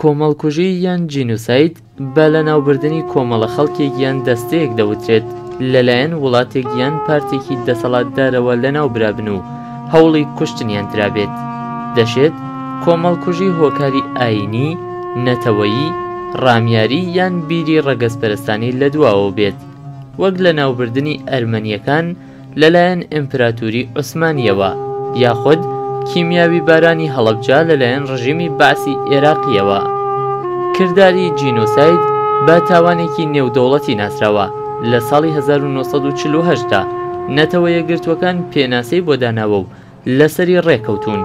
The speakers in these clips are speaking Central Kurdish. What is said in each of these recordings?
کۆمەڵکوژی یان جینوساید بە لەناوبردنی کۆمەڵە خەڵکێک یان دەستەیەک دەوترێت لەلایەن وڵاتێک یان پارتێکی دەسەڵاتدارەوە لەناوبرابن و هەوڵی کوشتنیان درابێت. دەشێت کۆمەڵکوژی هۆکاری ئاینی، نەتەوەیی، ڕامیاری یان بیری ڕەگەزپەرستانی لە دواوە بێت، وەک لەناوبردنی ئەرمەنیەکان لەلایەن ئیمپراتوری عوسمانیەوە یاخود کیمیاوی بارانی هەڵەبجا لەلایەن ڕژیمی بەعسی عێراقیەوە. کردداری جینۆساید بە تاوانێکی نێودەوڵەتی ناسراوە. لە ساڵی 1948 دا نەتەوە یەکگرتووەکان پێناسەی بۆ داناوە و لەسەری ڕێکەوتون.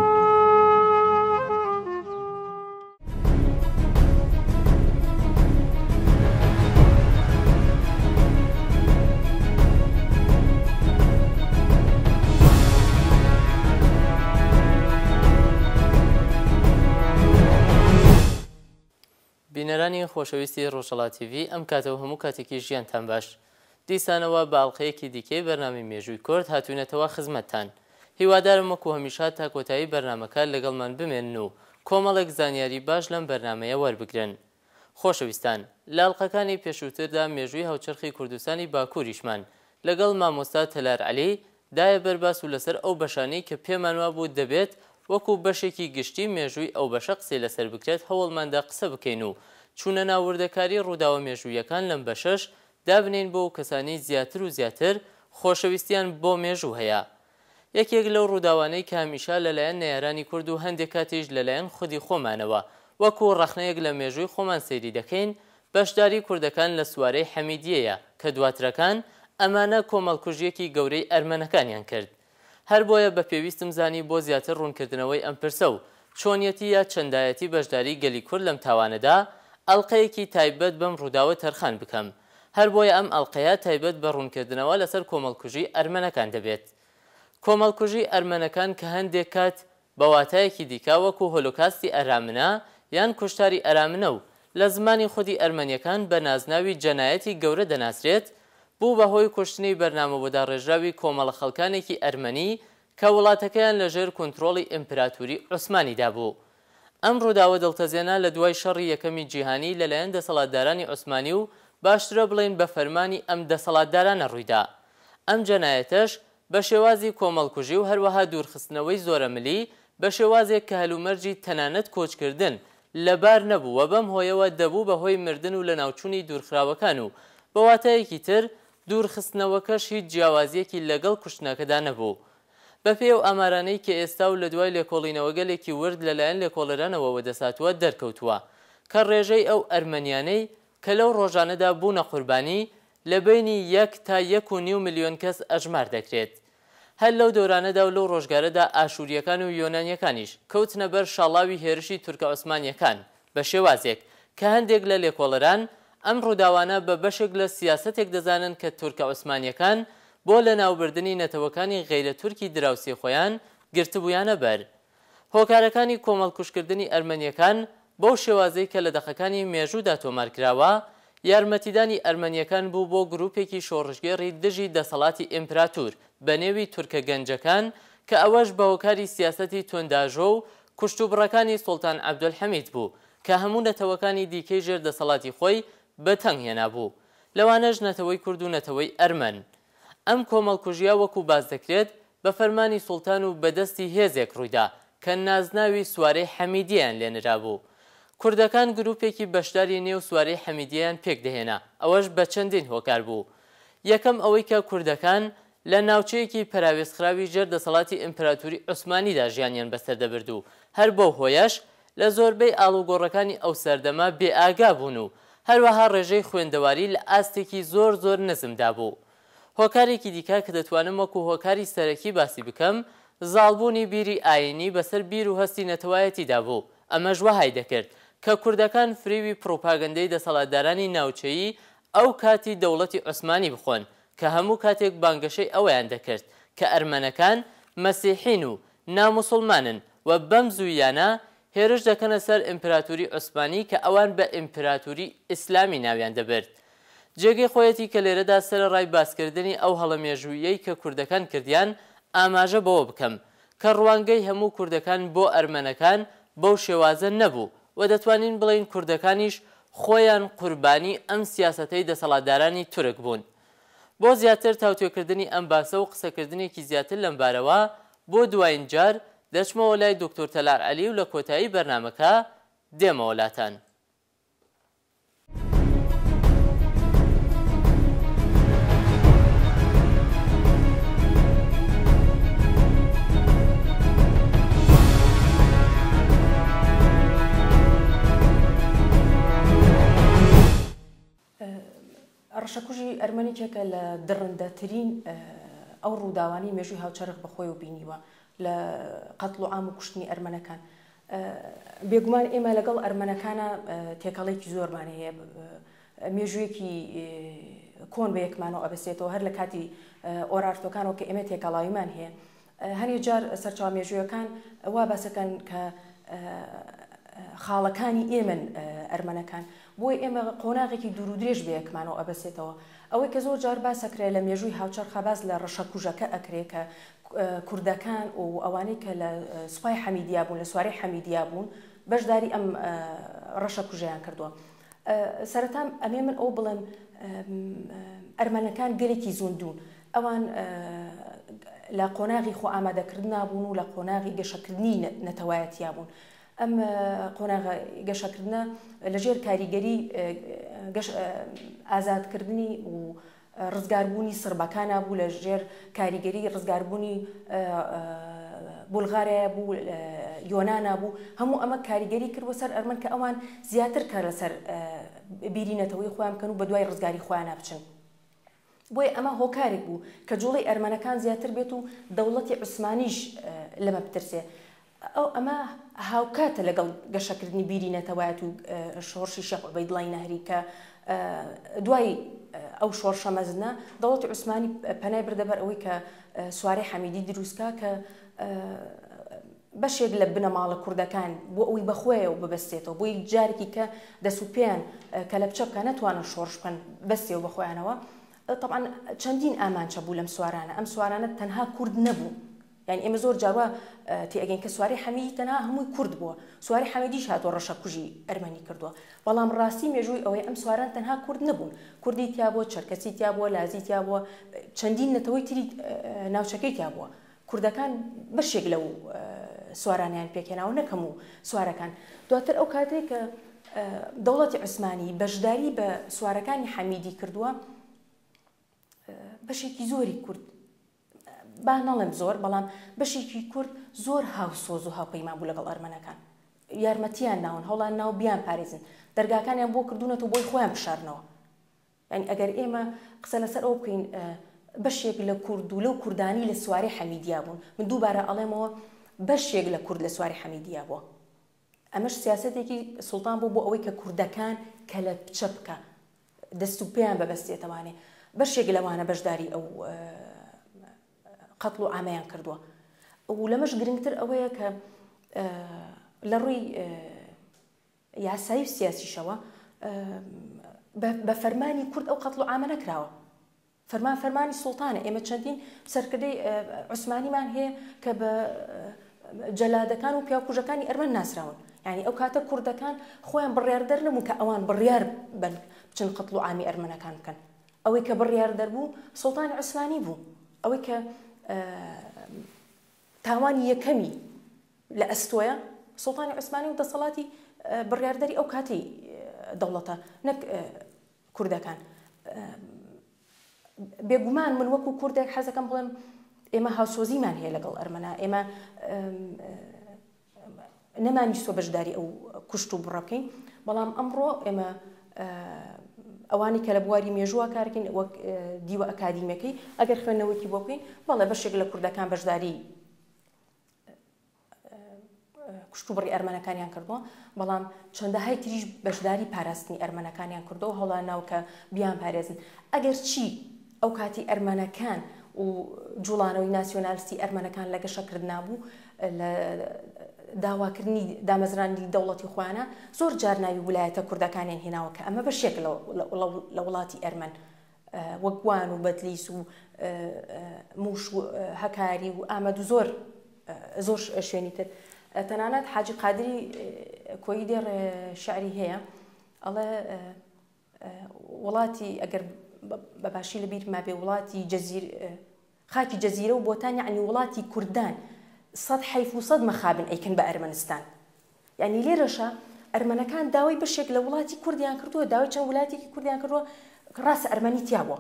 بینەرانی خۆشەویستی ڕۆژهەڵات تیڤی، ئەم کاتەوە هەموو کاتێکی ژیانتان باش. دیسانەوە باڵقەیەکی دیکەی بەرنامی مێژووی کورد هاتوونەتەوە خزمەتتان. هیوادارم وەکو هەمیشە تا کۆتایی بەرنامەکە لەگەڵمان بمێنن و کۆمەڵێک زانیاری باش لەم بەرنامەیە وەربگرن. خۆشەویستان، لاڵقەکانی پێشووتردا مێژووی هاوچەرخی کوردستانی باکووریشمان لەگەڵ مامۆستا تەلار عەلی دایە بەرباس و لەسەر ئەو بەشانەی کە پێمانوا بوو دەبێت وەکو بەشێکی گشتی مێژووی ئەو بەشە قسەی لەسەر بکرێت هەوڵماندا قسە بکەین و چوونە ناوردەکاری ڕووداوە مێژوویەکان لەم بەشەش دابنین بۆ کەسانی زیاتر و زیاتر خۆشەویستیان بۆ مێژوو هەیە. یەکێک لەو ڕووداوانەی کە هەمیشە لەلایەن نەیارانی کورد و هەندێک کاتیش لەلایەن خودی خۆمانەوە وەکو ڕەخنەیەک لە مێژووی خۆمان سەیری دەکەین بەشداری کوردەکان لە سوارەی حەمیدیەیە کە دواترەکان ئەمانە کۆمەڵکوژیەکی گەورەی ئەرمەنەکانیان کرد. هەر بۆیە بە پێویستم زانی بۆ زیاتر ڕوونکردنەوەی ئەم پرسە و چۆنیەتی یا چەندایەتی بەشداری گەلی کورد لەم تاوانەدا ئەڵقەیەکی تایبەت بەم ڕووداوە تەرخان بکەم. هەر بۆیە ئەم ئەڵقەیە تایبەت بە ڕوونکردنەوە لەسەر کۆمەڵکوژی ئەرمەنەکان دەبێت. کۆمەڵکوژی ئەرمەنەکان کە هەندێک کات بە واتایەکی دیکە وەکو هۆلۆکاستی ئەرامنە یان کوشتاری ئەرامنە و لە زمانی خودی ئەرمەنیەکان بە نازناوی جەنایەتی گەورە دەناسرێت، بوو بەهۆی کوشتنی بەرنامەوەدا ڕێژراوی کۆمەڵە خەڵکانێکی ئەرمەنی کە وڵاتەکەیان لەژێر کۆنتڕۆڵی ئیمپراتوری عوسمانیدا بوو. ئەم ڕووداوە دڵتەزێنە لە دوای شەڕی یەکەمی جیهانی لەلایەن دەسەڵاتدارانی عوسمانی و باشترە بڵێن بە فەرمانی ئەم دەسەڵاتدارانە ڕوویدا. ئەم جەنایەتەش بە شێوازی کۆمەڵکوژی و هەروەها دوورخستنەوەی زۆرەملی بە شێوازێک کە هەلومەرجی تەنانەت کۆچکردن لەبار نەبوو و بەم هۆیەوە دەبوو بەهۆی مردن و لە ناوچوونی دوورخراوەکان و بە واتایەکی تر دوورخستنەوەکەش هیچ جیاوازیەکی لەگەڵ کوشتنەکەدا نەبوو. بەپێ ئەو ئامارانەی کە ئێستا و لە دوای لێکۆڵینەوە گەلێکی ورد لەلایەن لێکۆڵەرانەوە دەساتوە دەرکەوتووە کە ڕێژەی ئەو ئەرمەنیانەی کە لەو ڕۆژانەدا بوونە قوربانی لە بینی 1 تا 1.5 ملیۆن کەس ئەژمار دەکرێت. هەر لەو دەورانەدا و لەو ڕۆژگارەدا ئاشوریەکان و یۆنانیەکانیش کەوتنە بەر شاڵاوی هێرشی تورکە عوسمانیەکان بە شێوازێک کە هەندێک لە لێکۆڵەران ئەم ڕووداوانە بە بەشێک لە سیاسەتێک دەزانن کە تورکە عوسمانیەکان بۆ لە ناوبردنی نەتەوەکانی غەیرە تورکی دراوسی خۆیان گرتبوویانە بەر. هۆکارەکانی کۆمەڵکوشکردنی ئەرمەنیەکان بەو شێوازەی کە لە دەقەکانی مێژوودا تۆمارکراوە یارمەتیدانی ئەرمەنیەکان بوو بۆ گروپێکی شۆڕژگێڕی دژی دەسەڵاتی ئیمپراتور بە نێوی تورکە گەنجەکان کە ئەوەش بە هۆکاری سیاسەتی تۆنداژۆ و کوشتوبڕەکانی سوڵتان عەبدولحەمید بوو کە هەموو نەتەوەکانی دیکەی ژێر دەسەڵاتی خۆی بەتەنگ هێنابوو، لەوانەش نەتەوەی کورد و نەتەوەی ئەرمەن. ئەم کۆمەڵکوژیە وەکو باز دەکرێت بە فەرمانی سوڵتان و بەدەستی هێزێک ڕوویدا کە نازناوی سوارەی حەمیدیەیان لێنرا بوو. کوردەکان گروپێکی بەشداری نێو سوارەی حەمیدیەیان پێک دەهێنا، ئەوەش بە چەندین هۆکار بوو. یەکەم ئەوەی کە کوردەکان لە ناوچەیەکی پەراوێزخراوی ژێر دەسەڵاتی ئیمپراتوری عوسمانیدا ژیانیان بەسەر دەبرد و هەر بەو هۆیەش لە زۆربەی ئاڵوگۆڕەکانی ئەو سەردەما بێئاگا بوون و هەروەها ڕێژەی خوێندەواری لە ئاستێکی زۆر نزمدا بوو. هۆکارێکی دیکە کە دەتوانم وەکو هۆکاری سەرەکی باسی بکەم زاڵبوونی بیری ئاینی بەسەر بیر و هەستی نەتەوایەتیدا بوو. ئەمەش وەهای دەکرد کە کوردەکان فریوی پرۆپاگەندەی دەسەڵاتدارانی ناوچەیی ئەو کاتی دەوڵەتی عوسمانی بخۆن کە هەموو کاتێک بانگەشەی ئەویان دەکرد کە ئەرمەنەکان مەسیحین و ناموسڵمانن و بەم زوویانە هێرش دەکەنە سەر ئیمپراتوری عوسمانی کە ئەوان بە ئیمپراتوری ئیسلامی ناویان دەبرد. جێگەی خۆیەتی کە لێرەدا سەرەڕای باسکردنی ئەو هەڵەمێژوویەی کە کوردەکان کردیان ئاماژە بەوە بکەم کە ڕوانگەی هەموو کوردەکان بۆ ئەرمەنەکان بەو شێوازە نەبوو و دەتوانین بڵین کوردەکانیش خۆیان قوربانی ئەم سیاسەتەی دەسەڵاتدارانی تورک بوون. بۆ زیاتر تاوتوێکردنی ئەم باسە و قسەکردنێکی زیاتر لەم بارەوە بۆ دوایین جار دەچمەوە لای دکتۆر تەلار عەلی و لە کۆتایی بەرنامەکە دێمە وڵاتان. ڕەشەکوژی ئەرمەنیکێکە لە دڕندەترین ئەو ڕووداوانی مێژووی هاوچەرخ بەخۆی و بینیوە لە قەتڵ و عام و کوشتنی ئەرمەنەکان. بێگومان ئێمە لەگەڵ ئەرمەنەکانە تێکەڵێکی زۆرمان هەیە، مێژوویەکی کۆن بە یەکمانەوە ئەبەسێتەوە هەر لە کاتی ئۆرارتۆکانەوە کە ئێمە تێکەڵاویمان هەیە. هەر جار سەرچاو مێژوویەکان وا باسەکەن کە خاڵەکانی ئێمن ئەرمەنەکان، بۆی ئێمە قۆناغێکی دوور و درێژ بە یەکمانەوە ئەبەسێتەوە. ئەوەی کە زۆر جار باسەکرێ لە مێژووی هاوچەرخە باس لە ڕەشەکوژەکە ئەکرێ کە کوردەکان و ئەوانەی کە لە سوپای حەمیدیا بوون، لە سوارەی حەمیدیا بوون، بەشداری ئەم ڕەشەکوژەیان کردووە. سەرەتا ئەمێ من ئەو بڵێم ئەرمەنەکان گەلێکی زوندون، ئەوان لە قۆناغی خۆ ئامادەکردنا بوون و لە قۆناغی گەشەکردنی نەتەوایەتیا بوون. ئەم قۆناغە گەشەکردنە لەژێر کاریگەری ئازادکردنی و ڕزگاربوونی سربەکانە بوو، لە ژێر کاریگەری ڕزگاربوونی بولغاریا بوو، یۆنانا بوو، هەموو ئەمە کاریگەری کردوە سەر ئەرمەن کە ئەوان زیاتر کە لەسەر بیرینەتەوەی خۆیان بکەن و بە دوای ڕزگاری خۆیان بچن. بۆیە ئەمە هۆکارێک بوو کە جوڵی ئەرمەنەکان زیاتر بێت و دەوڵەتی عوسمانیش لەمە بترسێ. ئەمە هاوکاتە لەگەڵ گەشەکردنی بیرینەتەوایەت و شۆڕشی شێخ عوبەیدڵای نەهری کە دوای ئەو شۆڕشە مەزنە دەوڵەتی عوسمانی پەنای بردەبەر ئەوەی کە سوارەی حەمیدی دروستکە کە بەشێک لە بنەماڵە کوردەکان بۆ ئەوی بەخۆیە و ببەستێتەوە، بۆی جارێکی کە دەسوپیان کە لە بچە بکە نەتوانن شۆڕش بکەن بەستێ و بەخۆیانەوە. طبعاً چەندین ئامانچە بوو لەم سوارانە، ئەم سوارانە تەنها کورد نەبوو، یعنی ئێمە زۆر جاوە تێگەین کە سواری حەمیدی تەنها هەمووی کورد بووە، سواری حەمیدیش هاتووە ڕەشەکوژی ئەرمەنی کردووە، بەڵام ڕاستی مێژووی ئەوەی ئەم سواران تەنها کورد نەبوون، کوردی تیا بووە، چەرکەسی تیا بووە، لازی تیا بووە، چەندین نەتەوەی تری ناوچەکەی تیا بووە. کوردەکان بەشێک لەو سوارانیان پێکێناوە، نەکەم و سوارەکان. دواتر ئەو کاتێک کە دەوڵەتی عوسمانی بەشداری بە سوارەکانی حەمیدی کردووە، بەشێکی زۆری کورد، با نەڵێم زۆر، بەڵام بەشێکی کورد زۆر هاوسۆز و هاوپەیمان بوو لەگەڵ ئەرمەنەکان، یارمەتیان ناون، هەوڵان ناو بیان پارێزن، دەرگاکانیان بۆ کردوونەوە بۆی خۆیان بشارنەوە. یعنی ئەگەر ئێمە قسە لەسەر ئەو بکەین بەشێک لە کورد و لەو کوردانی لە سواری حەمیدیا بوون، من دووبارە ئەڵێمەوە بەشێک لە کورد لە سواری حەمیدیا بووە. ئەمەش سیاسەتێکی سوڵتان بوو بۆ ئەوەی کە کوردەکان کە لە بچە بکە دەست و پێیان بەبەستێتەوانێ، بەشێک لەوانە بەشداری ئەو قەتڵ و عامەیان کردووە. و لەمەش گرنگتر ئەوەیە کە لە ڕووی یاسایی و سیاسیشەوە بە فەرمانی کورد ئەو قەتڵ و عامە نەکراوە، فەرمانی سوڵتانە. ئێمە چەندین سەرکردەی عوسمانیمان هەیە کە بە جەلادەکان و پیاوکوژەکانی ئەرمەن ناسراون، یعنی ئەو کاتە کوردەکان خۆیان بڕیاردەر نەبوون کە ئەوان بڕیار بن بچن قەتڵ و عامی ئەرمەنەکان بکەن. ئەوەی کە بڕیار دەربوو سوڵتانی عوسمانی بوو، ئەوەی کە تاوانی یەکەمی لە ئەستۆیە سوڵتانی عوسمانی و دەسەڵاتی بڕیاردەری ئەو کاتی دەوڵەتە، نەک کوردەکان. بێگومان من وەکو کوردێک حەزەکەم بڵێم ئێمە هاوسۆزیمان هەیە لەگەڵ ئەرمەنە، ئێمە نەمانیستۆ بەشداری ئەو کوشت و بڕە بکەین، بەڵام ئەمڕۆ ئێمە ئەوانی کە لە بواری مێژووە کارکەین وەک دیوە ئەکادیمەکەی ئەگەر خوێندنەوەیکی بۆ بکەین، بەڵێ بەشێک لە کوردەکان بەشداری کوشت و بڕی ئەرمەنەکانیان کردووە، بەڵام چەندەهای تریش بەشداری پاراستنی ئەرمەنەکانیان کردەوە، هەوڵان ناو کە بیان پارێزن. ئەگەر چی ئەو کاتی ئەرمەنەکان و جوڵانەوەی ناسیۆنالیستی ئەرمەنەکان لە گەشەکردنا بوو، لە داواکردنی دامەزرانی دەوڵەتی خۆیانە زۆر جار ناوی ویلایەتە کوردەکانیان هێناوە کە ئەمە بەشێک لە وڵاتی ئەرمەن، وەک گوان و بەدلیس و موش و هەکاری و ئامەد و زۆر شوێنی تر. تەنانەت حاجی قادری کۆی دێڕ شعری هەیە ئەڵێ وڵاتی ئەگەر بەباشی لەبیر ما بێ وڵاتی خاکی جەزیرە و بۆتان یعنی وڵاتی کوردان 100 حیف و 100 مەخابن ئەیکن بە ئەرمەنستان یعنی لێرەشە ئەرمەنەکان داوای بەشێک لە وڵاتی کوردیان کردووە داوای چەند وڵاتێکی کوردیان کردووە ڕاستە ئەرمەنی تیا بووە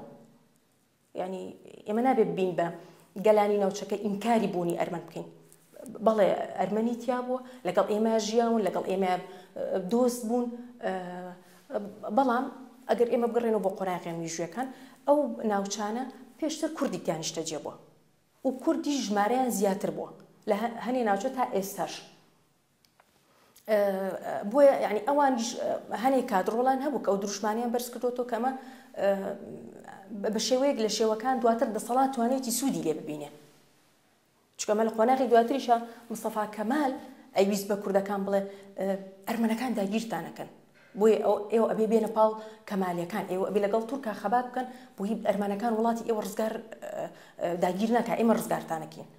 یعنی ئێمە نابێت بین بە گەلانی ناوچەکە ئینکاری بوونی ئەرمەن بکەین بەڵێ ئەرمەنی تیا بووە لەگەڵ ئێمە ژیاون لەگەڵ ئێمە دۆست بوون بەڵام ئەگەر ئێمە بگەڕێنەوە بۆ قۆناغیان مێژوویەکان ئەو ناوچانە پێشتر کوردی تیانیشتە جێ بووە و کوردی ژمارەیان زیاتر بووە لە هەنێ ناوچە تا ئێستاش بۆیە یعنی ئەوانیش هەنێک کادڕۆڵان هەبوو کە ئەو دروشمانیان بەرز کردوەوە کە ئەمە بە شێوەیەک لە شێوەکان دواتر دەسەڵات توانێتی سوودی لێ ببینێ چکەمە لە قۆناغی دواتریشە مستەفا کەمال ئەیویست بە کوردەکان بڵێ ئەرمەنەکان داگیرتانەکەن بۆیە ئێوە ئەبێ بێنە پاڵ کەمالیەکان ئێوە ئەبێ لەگەڵ تورکا خەبات بکەن بۆی ئەرمەنەکان وڵاتی ئێوە ڕزگار داگیر ناکە ئێمە ڕزگارتانەکەین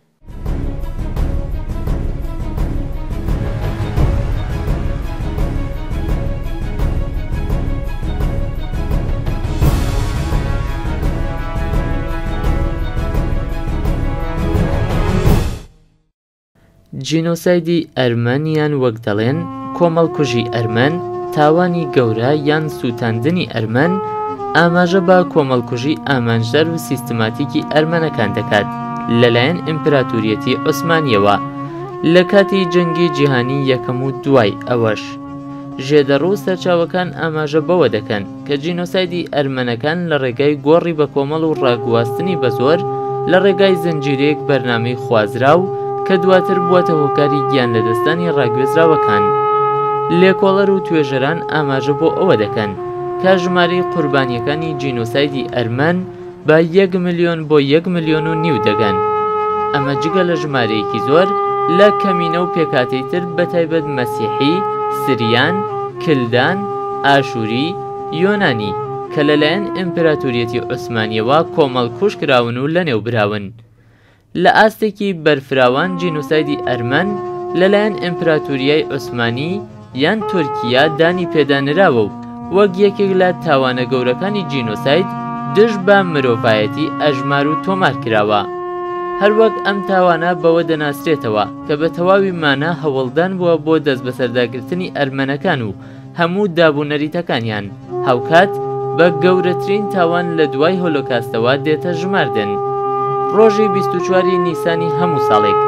جینۆسایدی ئەرمەنیان وەک دەڵێن کۆمەڵکوژی ئەرمەن تاوانی گەورە یان سووتاندنی ئەرمەن ئاماژە بە کۆمەڵکوژی ئامانجدار و سیستماتیکی ئەرمەنەکان دەکات لەلایەن ئیمپراتوریەتی عوسمانیەوە لە کاتی جەنگی جیهانی یەکەم و دوای ئەوەش ژێدەڕ و سەرچاوەکان ئاماژە بەوە دەکەن کە جینۆسایدی ئەرمەنەکان لە ڕێگای گۆڕی بە کۆمەڵ و ڕاگواستنی بە زۆر لە ڕێگای زنجیرەیەک بەرنامەی خوازرا و کە دواتر بووەتە هۆکاری گیان لەدەستانی ڕاگوێزراوەکان لێکۆڵەر و توێژەران ئاماژە بۆ ئەوە دەکەن کا ژمارەی قوربانیەکانی جینۆسایدی ئەرمەن بە 1 ملیۆن بۆ 1.5 ملیۆن دەگەن ئەمە جگە لە ژمارەیەکی زۆر لە کەمینە و پێکاتەی تر بەتایبەت مەسیحی سریان کلدان ئاشووری یۆنانی کە لەلایەن ئیمپراتوریەتی عوسمانیەوە کۆمەڵکوژ کراون و لەنێو براون لە ئاستێکی بەرفراوان جینۆسایدی ئەرمەن لەلایەن ئیمپراتوریای عوسمانی یان تورکیا دانی پێدانراوە و وەک یەکێک لە تاوانە گەورەکانی جینۆساید دژ بە مرۆڤایەتی ئەژمار و تۆمار کراوە هەروەک ئەم تاوانە بەوە دەناسرێتەوە کە بە تەواوی مانە هەوڵدان بووە بۆ دەست بەسەرداگرتنی ئەرمەنەکان و هەموو دابوونەریتەکانیان هاوکات بە گەورەترین تاوان لە دوای هۆلۆکاستەوە دێتە ژماردن ڕۆژی 24 نیسانی هەموو ساڵێک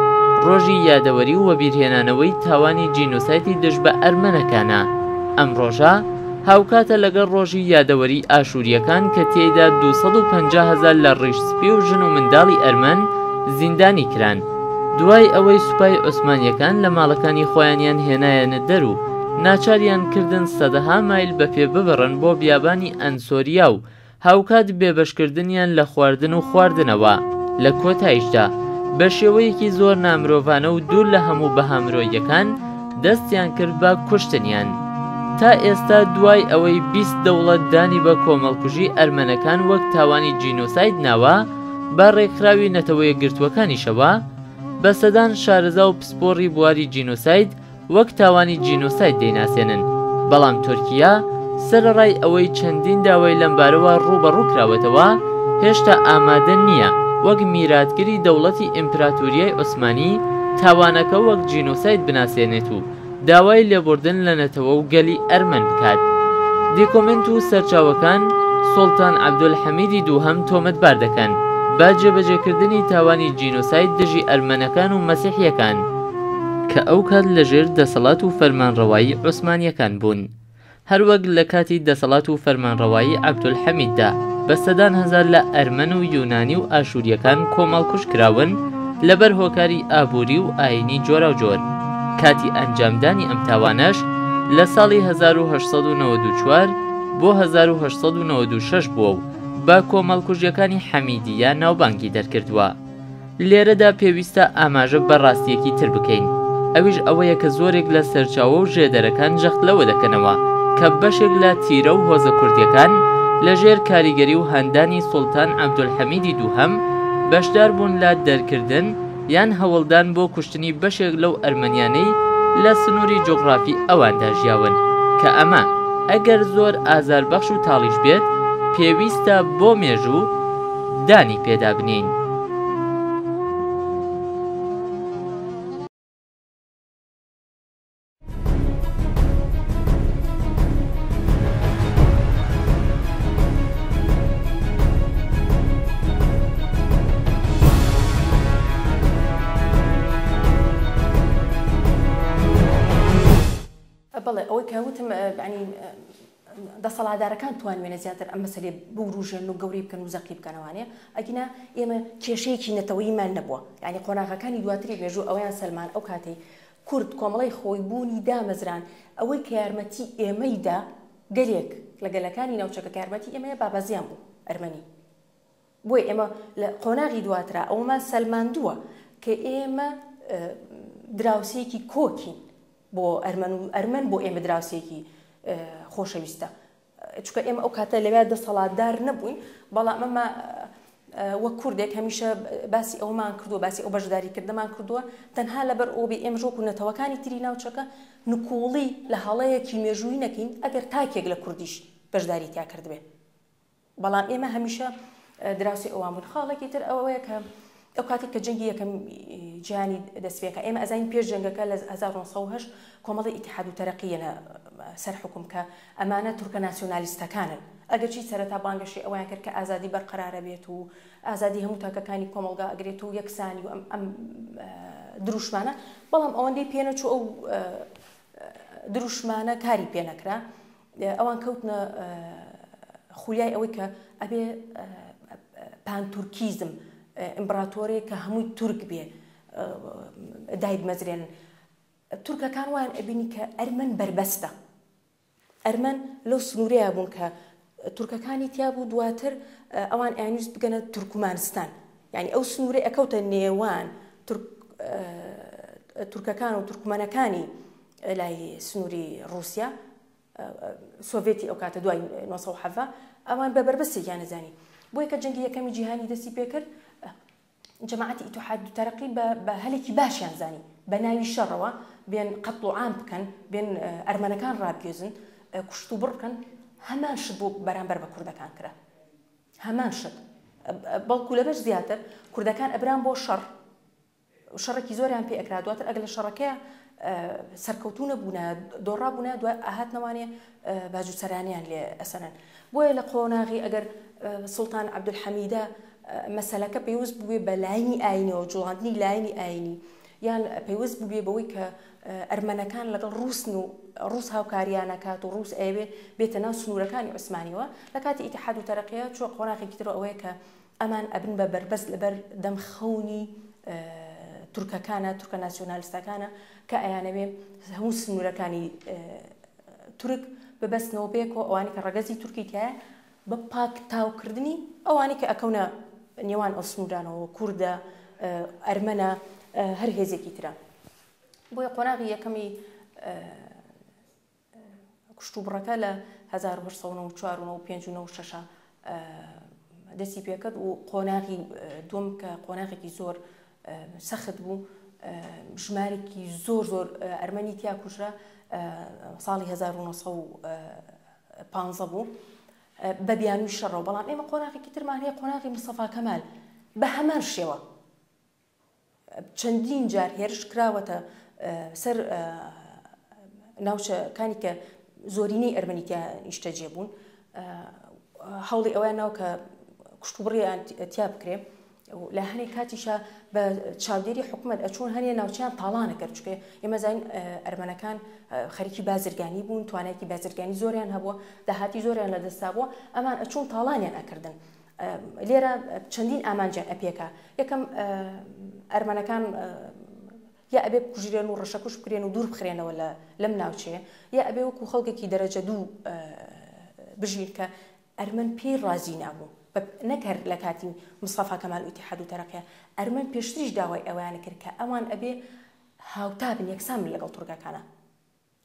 ڕۆژی یادەوەری و وەبیرهێنانەوەی تاوانی جینۆسایدی دژ بە ئەرمەنەکانە ئەم ڕۆژە هاوکاتە لەگەڵ ڕۆژی یادەوەری ئاشووریەکان کە تێیدا 250,000 لە ڕیشسپی و ژن و منداڵی ئەرمەن زیندانی کران دوای ئەوەی سوپای عوسمانیەکان لە ماڵەکانی خۆیانیان هێنایەنە دەر و ناچاریان کردن سەدەها مایل بەپێ ببڕن بۆ بیابانی ئەنسۆریا و هاوکات بێبەشکردنیان لە خواردن و خواردنەوە لە کۆتاییشدا بە شێوەیەکی زۆر نامرۆڤانە و دوور لە هەموو بەهامرۆیەکان دەستیان کرد بە کوشتنیان تا ئێستا دوای ئەوەی 20 دەوڵەت دانی بە کۆمەڵکوژی ئەرمەنەکان وەک تاوانی جینۆساید ناوە با ڕێکخراوی نەتەوەیە گرتوەکانیشەوە بە سەدان شارەزا و پسپۆڕی بواری جینۆساید وەک تاوانی جینۆساید دەیناسێنن بەڵام تورکیا سەرەڕای ئەوەی چەندین داوای لەمبارەوە ڕوبەڕوو کراوەتەوە هێشتا ئامادە نییە وەک میراتگری دەوڵەتی ئیمپراتوریای عوسمانی تاوانەکە وەک جینۆساید بناسێنێت و داوای لێبوردن لە نەتەوە و گەلی ئەرمەن بکات دیکۆمنت و سەرچاوەکان سوڵتان عەبدولحەمیدی دووهەم تۆمەتبار دەکەن با جێبەجێکردنی تاوانی جینۆساید دژی ئەرمەنەکان و مەسیحیەکان کە ئەو کات لەژێر دەسەڵات و فەرمانڕەوایی عوسمانیەکان بوون هەروەک لە کاتی دەسەڵات و فەرمانڕەوایی عەبدولحەمیددا بە سەدان هەزار لە ئەرمەن و یۆنانی و ئاشووریەکان کۆمەڵکوژ کراون لەبەر هۆکاری ئابووری و ئاینی جۆرا و جۆر کاتی ئەنجامدانی ئەم تاوانەش لە ساڵی 1894 بۆ 1896 بووە و با کۆمەڵکوژیەکانی حەمیدیە ناوبانگی دەرکردووە لێرەدا پێویستە ئاماژە بەڕاستیەکی تر بکەین ئەویش ئەوەیە کە زۆرێک لە سەرچاوە و ژێدەرەکان جەخت لەوە دەکەنەوە کە بەشێک لە تیرە و هۆزە کوردیەکان لەژێر کاریگەری و هەندانی سوڵتان عەبدولحەمیدی دووهەم بەشدار بوون لە دەرکردن یان هەوڵدان بۆ کوشتنی بەشێک لەو ئەرمەنیانەی لە سنووری جۆغرافی ئەواندا ژیاون کە ئەمە ئەگەر زۆر ئازاربەخش و تاڵیش بێت پێویستە بۆ مێژوو دانی پێدا بنین. بەڵێ ئەوەی کەوتم ینی دەسەڵاتدارەکان توانوێنە زیاتر ئەم مەسەلێ بوروژێن و گەوری بکەن و زەقی بکەنەوانێ ئەگینا ئێمە کێشەیەکی نەتەوەییمان نەبووە یعنی قۆناغەکانی دواتری بێژوو ئەویان سەلمان ئەو کاتەی کورد کۆمەڵی خۆی بوونی دامەزران ئەوەی کە یارمەتی ئێمەیدا گەلێک لە گەلەکانی ناوچەکە کە یارمەتی ئێمەیە بابەزیان بوو ئەرمەنی بۆی ئێمە لە قۆناغی دواترا ئەومان سەلماندووە کە ئێمە دراوسەیەکی کۆکین بۆ ئەرمەن بۆ ئێمە دراوسێکی خۆشەویستە چونکە ئێمە ئەو کاتە لەوێ دەسەڵاتدار نەبووین بەڵام ئەمە وەک کوردێک هەمیشە باسی ئەومان کردووە باسی ئەو بەشداریکردنەمان کردووە تەنها لەبەر ئەوبێ ئێمە ژۆک و نەتەوەکانی تری ناوچەکە نکوڵی لە هەڵەیەکی مێژووی نەکەین ئەگەر تاکێک لە کوردیش بەشداری تیا کردبێ بەڵام ئێمە هەمیشە دراوسی ئەوان بوون خاڵێکی تر ئەوەیە کە ئەو کاتێک کە جەنگی یەکەم جیهانی دەستپێکە ئێمە ئەزانین پێش جەنگەکە لە 1970 کۆمەڵی ئیتیحاد و تەرەقیەنە سەر حکوم کە ئەمانە تورکە ناسیۆنالیستەکانن ئەگەرچی سەرەتا بانگەشی ئەویان کرد کە ئازادی بەرقەرارە بێت و ئازادی هەموو تاکەکانی کۆمەڵگا ئەگرێت و یەکسانی و ئەم دروشمانە بەڵام ئەوەندەی پێنەچوو ئەو دروشمانە کاری پێنەکرا ئەوان کەوتنە خولیای ئەوەی کە ئەبێ پانتورکیزم ئیمپراتۆرێک کە هەمووی تورک بێ دای بمەزرێن تورکەکان وایان ئەبینی کە ئەرمەن بربەستە ئەرمەن لەو سنوورەیە بوون کە تورکەکانی تیا بوو دواتر ئەوان ئاینوس بگەنە تورکمانستان یعنی ئەو سنوورە ئەکەوتە نێوان تورکەکان و تورکمانەکانی لای سنووری رووسیا سۆڤێتی ئەو کاتە دوای 1970 ئەوان بە بربەستێکیان نەزانی بۆیە کە جەنگی یەکەمی جیهانی دەستی پێکرد جەماعەتی ئیتیحاد و تەرەقی بە هەلێکی باشیان زانی بە ناوی شەڕەوە بێن قەتڵ و عام بکەن بێن ئەرمەنەکان ڕابگێزن کوشت و بڕ بکەن هەمان شت بۆ بەرامبەر بە کوردەکان کرا هەمان شت بەڵکو لەبەش زیاتر کوردەکان ئەبران بۆ شەڕێکی زۆریان پێ ئەکرا دواتر ئەگەر لە شەڕەکەیە سەرکەوتوو نەبوونە دۆڕا بوونە دوای ئاهات نەوانێ باجووسەرانیان لێ ئەسەرن بۆیە لە قۆناغی ئەگەر سوڵتان عەبدولحەمیدە مەسەلەکە پێویست بووێ بە لاینی ئاینەوە جوڵاندنی لاینی ئاینی یان پێویست بووێ بەوەی کە ئەرمەنەکان لەگەڵ ڕووس هاوکاریانەکات و ڕووس ئەوێ بێتە ناو سنوورەکانی عوسمانیەوە لە کاتی ئیتیحاد و تەرەقیە چۆ قۆناغێکی تر ئەوەیە کە ئەمان ئەبن بە بربەست لەبەر دەمخەونی تورکەکانە تورکە ناسیۆنالیستەکانە کە ئەیانەوێ هەموو سنوورەکانی تورک ببەستنەوە بێکەوە ئەوانی کە ڕەگەزی تورکی تایە بە پاک تاوکردنی ئەوانی کە ئەکەونە نێوان ئەو سنوورانەوە کووردە ئەرمەنە هەر هێزێکی ترە بۆیە قۆناغی یەکەمی کوشت و بڕەکە لە 1994 دەستی پێکرد و قۆناغی دوم کە قۆناغێکی زۆر سەخت بوو ژمارێکی زۆر ئەرمەنی تیا کوژرا ساڵی 1950 بوو بە بیانووی شەڕەوە بەڵام ئێمە قۆناغێکی ترمان هەیە قۆناغی مستەفا کەمال بە هەمان شێوە چەندین جار هێرش کراوەتە سەر ناوچەکانی کە زۆرینەی ئەرمەنیتیا نیشتەجێ بوون هەوڵی ئەویان ناو کە کوشت و بڕیان تیا بکرێ لە هەنێک کاتیشە بە چاودێری حکومەت ئەچوون هەنێ ناوچیان تاڵانە کرد چکە ئێمە زین ئەرمەنەکان خەریکی بازرگانی بوون توانایەتی بازرگانی زۆریان هەبووە داهاتی زۆریان لەدەستا بووە ئەمان ئەچوون تاڵانیان ئەکردن لێرە چەندین ئامانجیان ئەپێکە یەکەم ئەرمەنەکان یا ئەبێ بکوژرێن و ڕەشەکوش بکرێن و دوور بخرێنەوە لەم ناوچەیە یا ئەبێ وەکو خەڵکێکی دەرەجە دوو بژین کە ئەرمەن پێی ڕازی نابوو نەکرد لە کاتی مستەفا کەمال و ئیتیحاد و تەرەقیە ئەرمەن پێشتریش داوای ئەویانە کرد کە ئەوان ئەبێ هاوتابن یەکسان بن لەگەڵ تورکەکانە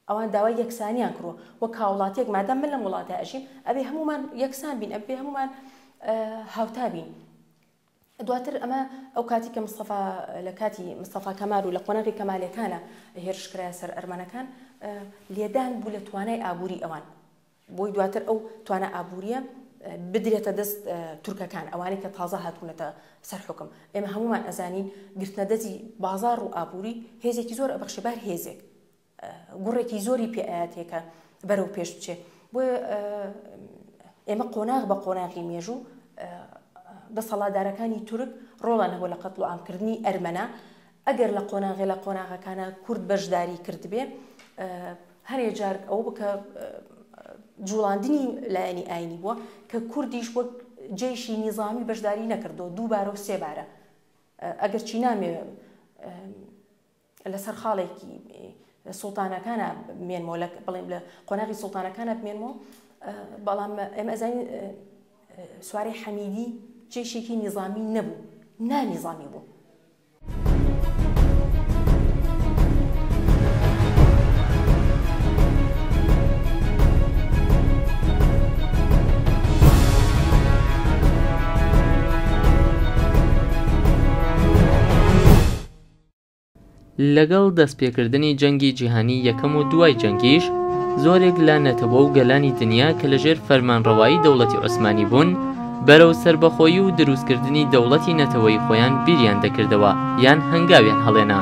ئەوان داوای یەکسانیان کردووە وەک هاوڵاتیەک مادام من لەم وڵاتە ئەژیم ئەبێ هەمومان یەکسان بین ئەبێ هەمومان هاوتابین دواتر ئەمە ئەو کاتی کە مستەفا لە کاتی مستەفا کەمال و لە قۆناغی کەمالەکانە هێرشکرایە سەر ئەرمەنەکان لێدان بوو لە توانای ئابووری ئەوان بۆی دواتر ئەو توانە ئابووریە بدرێتە دەست تورکەکان ئەوانەی کە تازە هاتوونەتە سەر حکم. ئێمە هەمومان ئەزانین گرتنە دەستی بازار و ئابووری هێزێکی زۆر ئەبەخشیبار هێزێک گوڕێکی زۆری پێئاتێکە بەرەو پێش بچێ. بۆیە ئێمە قۆناغ بە قۆناغی مێژوو دەسەڵاتدارەکانی تورک ڕۆڵان هەبوو لە قەتڵ و ئامکردنی ئەرمەنە. ئەگەر لە قۆناغەکانە کورد بەشداری کرد بێ هەرێ جار ئەو بکە جوڵاندنی لایەنی ئاینی بووە کە کوردیش وەک جێشی نیزامی بەشداری نەکردەوە دووبارە و سێبارە. ئەگەر چی نامێ لەسەر خاڵێکی سوڵتانەکانە بمێنمەوە بڵێم لە قۆناغی سوڵتانەکانە بمێنمەوە، بەڵام ئێمە ئەزانین سوارەی حەمیدی جێشێکی نیزامی نەبوو، نانیزامی بوو. لەگەڵ دەستپێکردنی جەنگی جیهانی یەکەم و دوای جەنگیش زۆرێک لە نەتەوە و گەلانی دنیا کە لەژێر فەرمانڕەوایی دەوڵەتی عوسمانی بوون بەرەو سربەخۆیی و دروستکردنی دەوڵەتی نەتەوەی خۆیان بیریان دەکردەوە یان هەنگاویان هەڵێنا.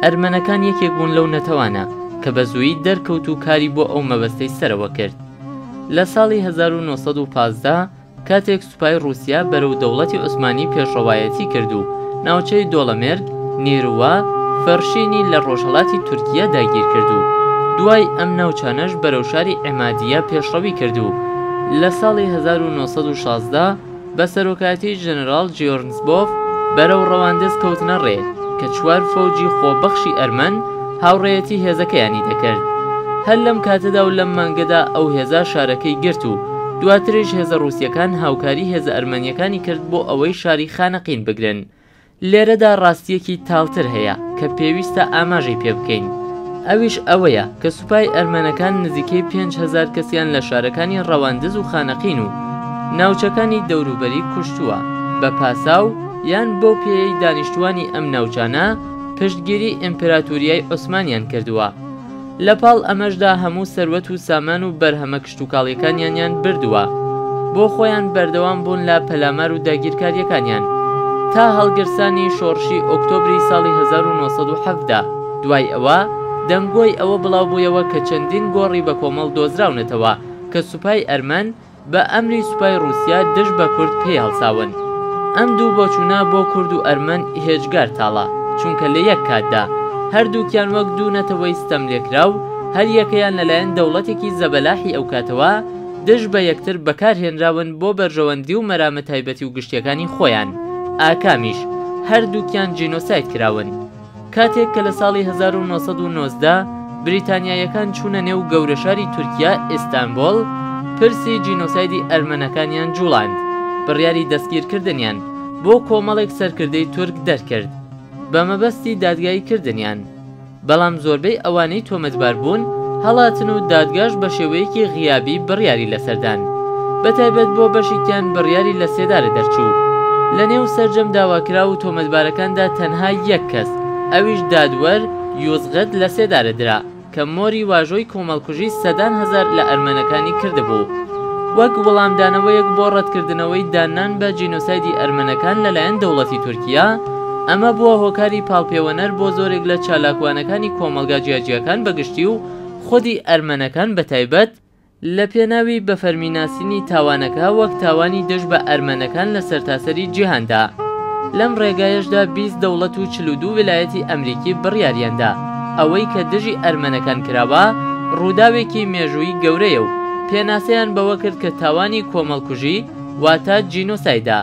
ئەرمەنەکان یەکێک بوون لەو نەتەوانە کە بە زوویی دەرکەوت و کاری بۆ ئەو مەبەستەی سەرەوە کرد. لە ساڵی 1915 کاتێک سوپای رووسیا بەرەو دەوڵەتی عوسمانی پێشڕەوایەتی کرد و ناوچەی دۆڵەمێرگ نیروە فەرشینی لە ڕۆژهەڵاتی تورکیا داگیر کردو. دوای ئەم ناوچانەش بەرەو شاری عێمادیە پێشڕەوی کردو. لە ساڵی 1916 بە سەرۆکاتی ژنەرال جیۆرنسبۆف بەرەو ڕەواندز کەوتنە ڕێ کە 4 فەوجی خۆبەخشی ئەرمەن هاوڕێیەتی هێزەکەیانی دەکرد. هەر لەم کاتەدا و لەم مانگەدا ئەو هێزە شارەکەی گرت و دواتریش هێزە ڕووسیەکان هاوکاری هێزە ئەرمەنیەکانی کرد بۆ ئەوەی شاری خانەقین بگرن. لێرەدا ڕاستیەکی تاڵتر هەیە کە پێویستە ئاماژەی پێ بکەین. ئەویش ئەوەیە کە سوپای ئەرمەنەکان نزیکەی 5,000 کەسیان لە شارەکانی ڕەواندز و خانەقین و ناوچەکانی دەوروبەری کوشتووە بە پاساو یان بۆ پێی دانیشتوانی ئەم ناوچانە پشتگیری ئیمپراتوریای عوسمانیان کردووە. لە پاڵ ئەمەشدا هەموو سەروەت و سامان و بەرهەمە کشتوکاڵیەکانیان بردووە بۆ خۆیان بەردەوام بوون لە پەلامار و داگیرکاریەکانیان تا هەڵگرسانی شۆڕشی ئۆکتۆبری ساڵی 1970. دوای ئەوە دەنگۆی ئەوە بڵاو بوویەوە کە چەندین گۆڕی بە کۆمەڵ دۆزراونەتەوە کە سوپای ئەرمەن بە ئەمری سوپای رووسیا دژ بە کورد پێی هەڵساون. ئەم دوو بۆچوونە بۆ کورد و ئەرمەن هێجگار تاڵە چونکە لە یەک کاتدا هەردووکیان وەک دوو نەتەوەی ستەم لێکرا و هەر یەکەیان لەلایەن دەوڵەتێکی زەبەلاحی ئەو کاتەوە دژ بە یەکتر بەکارهێنراون بۆ بەرژەوەندی و مەرامە تایبەتی و گشتیەکانی خۆیان. ئاکامیش هەردووکیان جینۆساید کراون. کاتێک کە لە ساڵی 1990 بریتانیایەکان چوونە نێو گەورەشاری تورکیا ئیستانبۆڵ پرسی جینۆسایدی ئەرمەنەکانیان جوڵاند. بڕیاری دەستگیرکردنیان بۆ کۆمەڵێک سەرکردەی تورک دەرکرد بە مەبەستی دادگایی کردنیان. بەڵام زۆربەی ئەوانەی تۆمەتبار بوون هەڵاتن و دادگاش بە شێوەیەکی غیابی بڕیاری لەسەردان. بەتایبەت بۆ بەشێکیان بڕیاری لە سێدارە دەرچوو. لە نێو سەرجەم داواکرا و تۆمەتبارەکاندا تەنها یەک کەس ئەویش دادوەر یۆزغەت لە سێدارە درا کە مۆری واژۆی کۆمەڵکوژی 100,000 لە ئەرمەنەکانی کردبوو وەک وەڵامدانەوەیەک بۆ ڕەتکردنەوەی دانان بە جینۆسایدی ئەرمەنەکان لەلایەن دەوڵەتی تورکیا. ئەمە بووە هۆکاری پاڵپێوەنەر بۆ زۆرێک لە چالاکوانەکانی کۆمەلگا جیاجیەکان بەگشتی و خودی ئەرمەنەکان بەتایبەت لە پێناوی بە فەرمیناسینی تاوانەکە وەک تاوانی دژ بە ئەرمەنەکان لە سەرتاسەری جیهاندا. لەم ڕێگایشدا 20 دەوڵەت و 42 ویلایەتی ئەمریکی بڕیاریاندا ئەوەی کە دژی ئەرمەنەکان کراوە ڕووداوێکی مێژووی گەورەیە و پێناسەیان بەوە کرد کە تاوانی کۆمەڵکوژی واتە جینۆسایدا.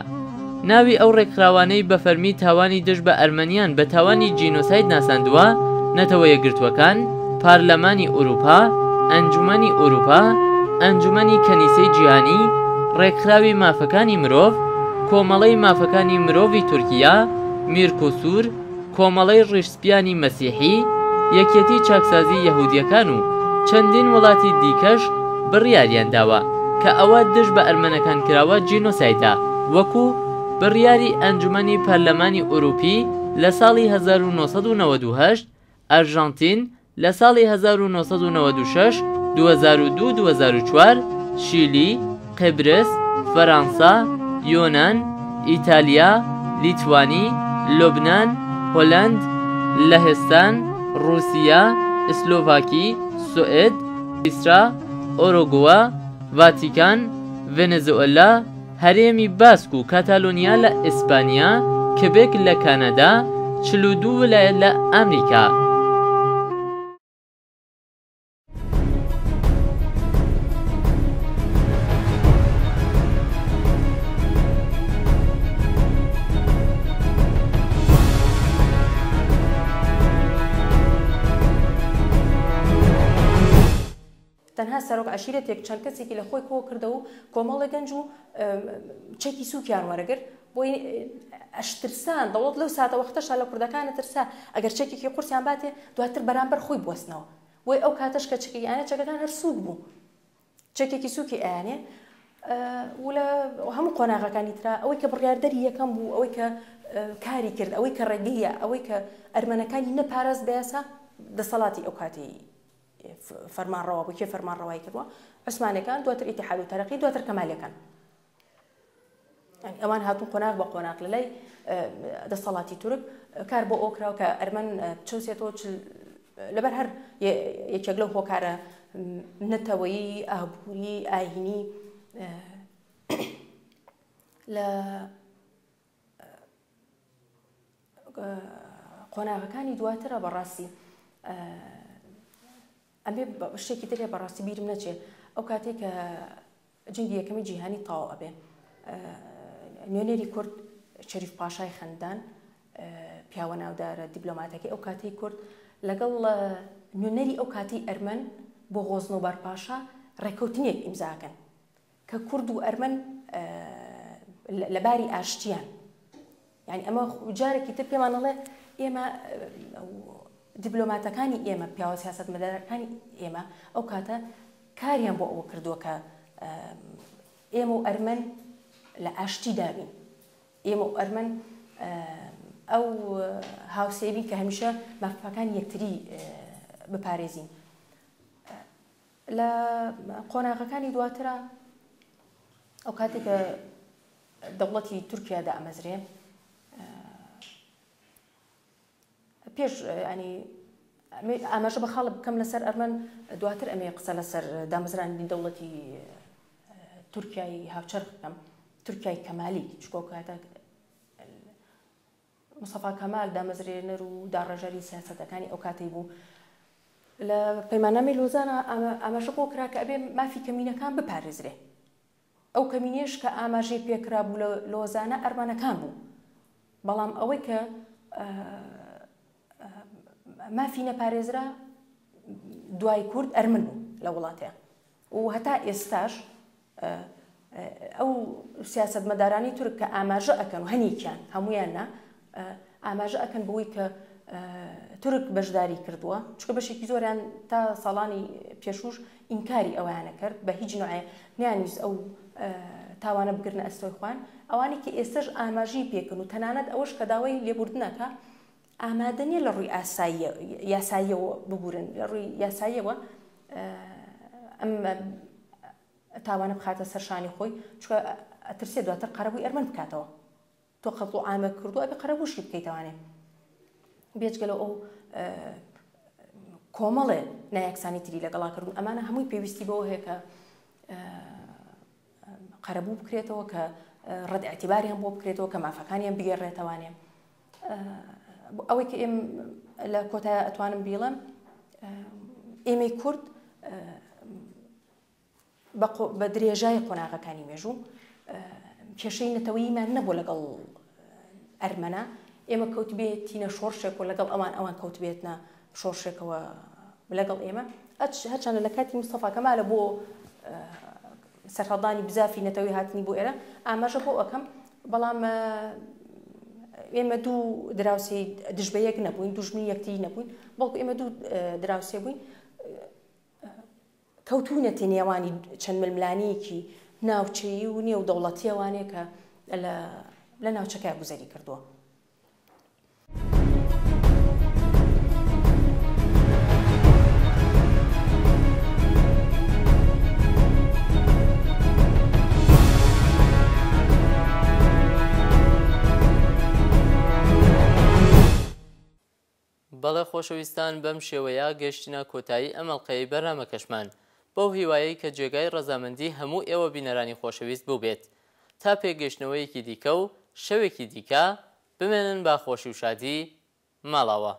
ناوی ئەو ڕێکخراوانەی بە فەرمی تاوانی دژ بە ئەرمەنیان بە تاوانی جینۆساید ناساندووە نەتەوە یەکگرتووەکان، پارلەمانی ئوروپا، ئەنجومەنی ئوروپا، ئەنجومەنی کەنیسەی جیهانی، ڕێکخراوی مافەکانی مرۆڤ، کۆمەڵەی مافەکانی مرۆڤی تورکیا، میرکۆسور، کۆمەڵەی ڕیشسپیانی مەسیحی، یەکێتی چاکسازی یەهودیەکان و چەندین وڵاتی دیکەش بڕیاریان داوە کە ئەوە دژ بە ئەرمەنەکان کراوە جینۆسایدا وەکو بڕیاری ئەنجومەنی پەرلەمانی ئوروپی لە ساڵی 1998، ئەرژەنتین لە ساڵی 1996، 2002-2004، شیلی، قبرس، فەرەنسا، یۆنان، ئیتالیا، لیتوانی، لوبنان، هۆلەند، لەهستان، رووسیا، ئسلۆڤاکی، سوئد، ئیسرا، ئۆروگوا، ڤاتیکان، ڤێنزوئێلا، هەرێمی باسک و کاتالۆنیا لە ئیسپانیا، کێبێک لە کانەدا، 42 ویلایەت لە ئەمریکا. تەنها سەرۆک عەشیرەتێک چەند کەسێکی لە خۆی کۆ کردەوە و کۆمەڵە گەنج و چەکی سووکیان وەرەگرت بۆی ئەشترسان دەوڵەت لەو ساتە وەختەشا لە کوردەکانە ترسا ئەگەر چەکێکی قورسیان باتێ دواتر بەرامبەر خۆی بوەستنەوە بۆی ئەو کاتەش کە چەکێکی ئەیانێ چەکەکان هەر سووک بوو چەکێکی سووکی ئەیانێ و لە هەموو قۆناغەکانی ترا ئەوەی کە بڕیاردەری یەکەم بوو ئەوەی کە کاری کرد ئەوەی کە ڕێگەیە ئەوەی کە ئەرمەنەکانی نەپارێز بەیاسا دەسەڵاتی ئەو کاتی فەرمانڕەوا بوو کێ فەرمانڕەوایی کردووە عوسمانەکان دواتر ئیتیحاد و تەرەقی دواتر کەمالیەکان ئەوان هاتوون قۆناغ بە قۆناغ لە لای دەسەڵاتی تورک کار بۆ ئەو کراوە کە ئەرمەن بچەوسێتەوە لەبەر هەر یەکێک لەو هۆکارە نەتەوەیی ئابووری ئاینی لە قۆناغەکانی دواترە بەڕاستی ئەبێ شتێکی ترێ بەڕاستی بیرم نەچێت ئەو کاتێک کە جنگی یەکەمی جیهانی تەواو ئەبێ نوێنەری کورد شەریف پاشای خەندان پیاوە ناودارە دیپلۆماتەکەی ئەو کاتی کورد لەگەڵ نوێنەری ئەو کاتی ئەرمەن بۆ غۆزنۆبەر پاشا ڕێکەوتنیەک ئیمزاکەن کە کورد و ئەرمەن لەباری ئاشتیان یعنی ئەمە جارێکی تر پێمان دەڵێ ئێمە دیپلۆماتەکانی ئێمە پیاوە سیاسەتمەدارەکانی ئێمە ئەو کاتە کاریان بۆ ئەوە کردووە کە ئێمە و ئەرمەن لە ئاشتی دابین ئێمە و ئەرمەن ئەو هاوسێبی کە هەمیشە مافەکانی یەکتری بپارێزین لە قۆناغەکانی دواترە ئەو کاتێک کە دەوڵەتی تورکیا دائەمەزرێ پێش ینی ئاماژە بە خاڵ بکەم لەسەر ئەرمەن دواتر ئەمێ قسە لەسەر دامەزرانی دەوڵەتی تورکیای هاوچەرخ بکەم تورکیای کەمالی چکۆکاتە مستەفا کەمال دامەزرێنەر و داڕێژەری سیاسەتەکانی ئەو کاتەی بوو لە پەیماننامەی لۆزانە ئاماژە بۆ کرا کە ئەبێ مافی کەمینەکان بپارێزرێ ئەو کەمینێش کە ئاماژەی پێکرا بوو لە لۆزانە ئەرمانەکان بوو بەڵام ئەوەی کە مافی نەپارێزرا دوای کورد ئەرمن بوو لە وڵاتەیە و هەتا ئێستاش ئەو سیاسەتمەدارانی تورک کە ئاماژە ئەکەن و هەنیکیان هەمویاننا ئاماژە ئەکەن بۆی کە تورک بەشداری کردووە چکە بەشێکی زۆریان تا ساڵانی پێشوش ئینکاری ئەویانە کرد بە هیچ نوعێ نیانویست ئەو تاوانە بگرنە ئەستۆی خوان ئەوانی کە ئێستش ئاماژی پێکردن و تەنانەت ئەوەش کە داوای لێبوردنەکە ئامادە نیە لە ڕووی یاساییەوە ببورن لە ڕووی یاساییەوە ئەم تاوانە بخاتە سەرشانی خۆی چکە ئەترسێ دواتر قەرەبووی ئەرمەن بکاتەوە تۆ قەڵ و ئامە کردووە ئەبێ قەرەبووشی بکەیتەوانێ بێجگەلە ئەو کۆمەڵێ نایەکسانی تری لەگەڵاکردن ئەمانە هەمووی پێویستی بەوە هەیە کە قەرەبوو بکرێتەوە کە ڕەد ئەعتیباریان بۆ بکرێتەوە کە مافەکانیان بگێڕێتەوانێ ئەوەی کە ئێم لە کۆتایە ئەتوانم بیڵم ئێمەی کورد بە درێژای قۆناغەکانی مێژوو کێشەی نەتەوەییمان نەبوو لەگەڵ ئەرمەنە ئێمە کەوتبێتینە شۆڕشێک و لەگەڵ ئەوان کەوتبێتنە شۆڕشێکەوە لەگەڵ ئێمە هەرچەندە لە کاتی مستەفا کەمالە بۆ سەرهەڵدانی بزافی نەتەوەی هاتنی بۆ ئێرە ئاماژە بۆ ئەەکەم بەڵام ئێمە دوو دراوسێ دژبەیەک نەبووین دوژمنی یەکتی نەبووین بەڵکو ئێمە دوو دراوسێ بووین کەوتونەتی نێوانی چەند ململانەیەکی ناوچەیی و نێو دەوڵەتیەوانەیە کە لە ناوچەکە گوزەری کردووە. بەڵێ خۆشەویستان بەم شێوەیە گەشتینە کۆتایی ئەمەڵقەی بەرنامەکەشمان بەو هیوایەی کە جێگای ڕەزامەندی هەموو ئێوە بینەرانی خۆشەویست بووبێت تا پێگەشتنەوەیەکی دیکە و شەوێکی دیکە بمێنن با خۆشی و شادی ماڵەوە.